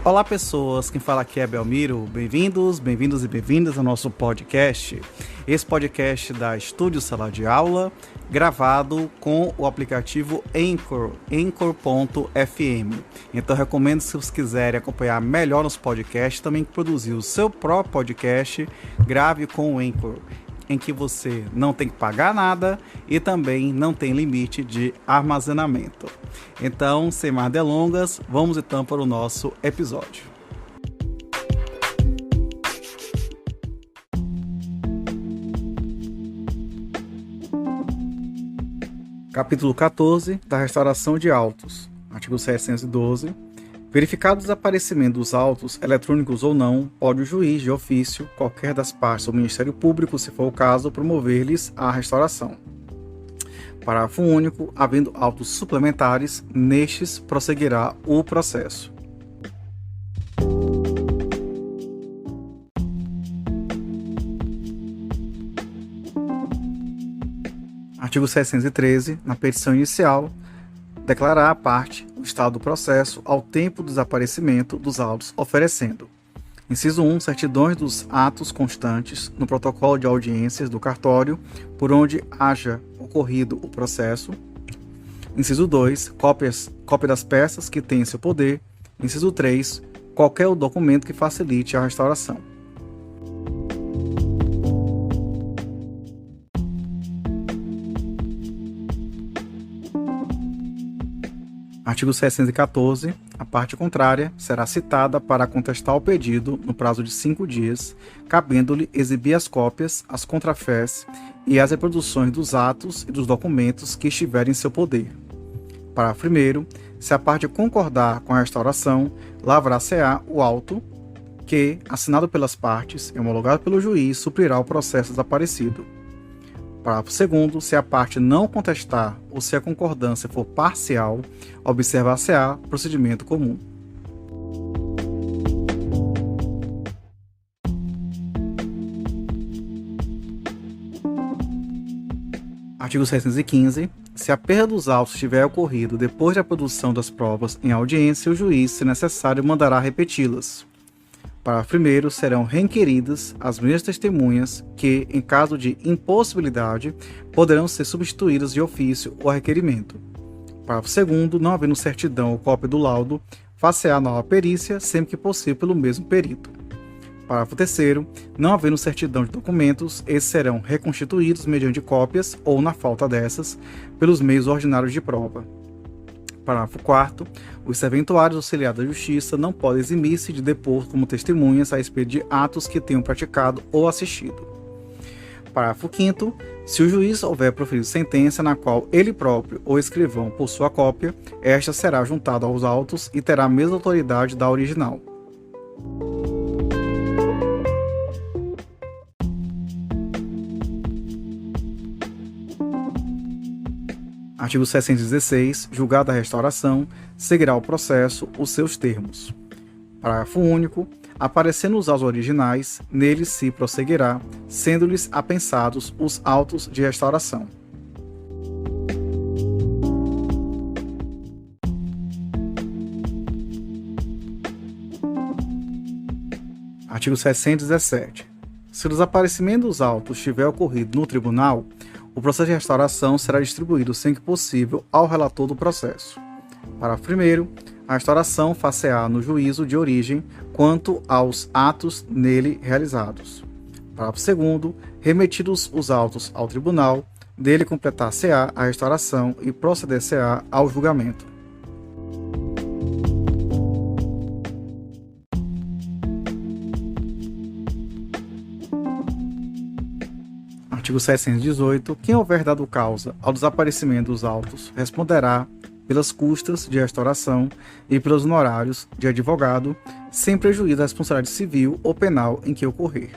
Olá pessoas, quem fala aqui é Belmiro, bem-vindos e bem-vindas ao nosso podcast. Esse podcast da Estúdio Sala de Aula, gravado com o aplicativo Anchor, Anchor.fm. Então recomendo, se vocês quiserem acompanhar melhor nos podcasts, também produzir o seu próprio podcast, grave com o Anchor, em que você não tem que pagar nada e também não tem limite de armazenamento. Então, sem mais delongas, vamos então para o nosso episódio. Capítulo 14 da restauração de autos, artigo 712. Verificado o desaparecimento dos autos, eletrônicos ou não, pode o juiz de ofício, qualquer das partes ou Ministério Público, se for o caso, promover-lhes a restauração. Parágrafo único. Havendo autos suplementares, nestes prosseguirá o processo. Artigo 713. Na petição inicial, declarar a parte o estado do processo ao tempo do desaparecimento dos autos, oferecendo: inciso 1, certidões dos atos constantes no protocolo de audiências do cartório por onde haja ocorrido o processo. Inciso 2, cópia das peças que tem em seu poder. Inciso 3, qualquer documento que facilite a restauração. Artigo 714. A parte contrária será citada para contestar o pedido no prazo de 5 dias, cabendo-lhe exibir as cópias, as contrafés e as reproduções dos atos e dos documentos que estiverem em seu poder. Parágrafo 1º. Se a parte concordar com a restauração, lavrar-se-á o auto que, assinado pelas partes e homologado pelo juiz, suprirá o processo desaparecido. Parágrafo 2º. Se a parte não contestar ou se a concordância for parcial, observar-se-á procedimento comum. Artigo 715. Se a perda dos autos tiver ocorrido depois da produção das provas em audiência, o juiz, se necessário, mandará repeti-las. Parágrafo 1º. Serão requeridas as mesmas testemunhas que, em caso de impossibilidade, poderão ser substituídas de ofício ou a requerimento. Parágrafo 2º. Não havendo certidão ou cópia do laudo, far-se-á nova perícia, sempre que possível pelo mesmo perito. Parágrafo 3º. Não havendo certidão de documentos, esses serão reconstituídos mediante cópias ou, na falta dessas, pelos meios ordinários de prova. Parágrafo 4º. Os serventuários auxiliares da Justiça não podem eximir-se de depor como testemunhas a respeito de atos que tenham praticado ou assistido. Parágrafo 5º. Se o juiz houver proferido sentença na qual ele próprio ou escrivão possua cópia, esta será juntada aos autos e terá a mesma autoridade da original. Artigo 716. Julgada a restauração, seguirá o processo os seus termos. Parágrafo único. Aparecendo os autos originais, neles se prosseguirá, sendo-lhes apensados os autos de restauração. Artigo 717. Se o desaparecimento dos autos tiver ocorrido no tribunal, o processo de restauração será distribuído sempre que possível ao relator do processo. Parágrafo 1º. A restauração far-se-á no juízo de origem quanto aos atos nele realizados. Parágrafo 2º. Remetidos os autos ao tribunal, dele completar-se-á a restauração e proceder-se-á ao julgamento. Artigo 718. Quem houver dado causa ao desaparecimento dos autos responderá pelas custas de restauração e pelos honorários de advogado, sem prejuízo da responsabilidade civil ou penal em que ocorrer.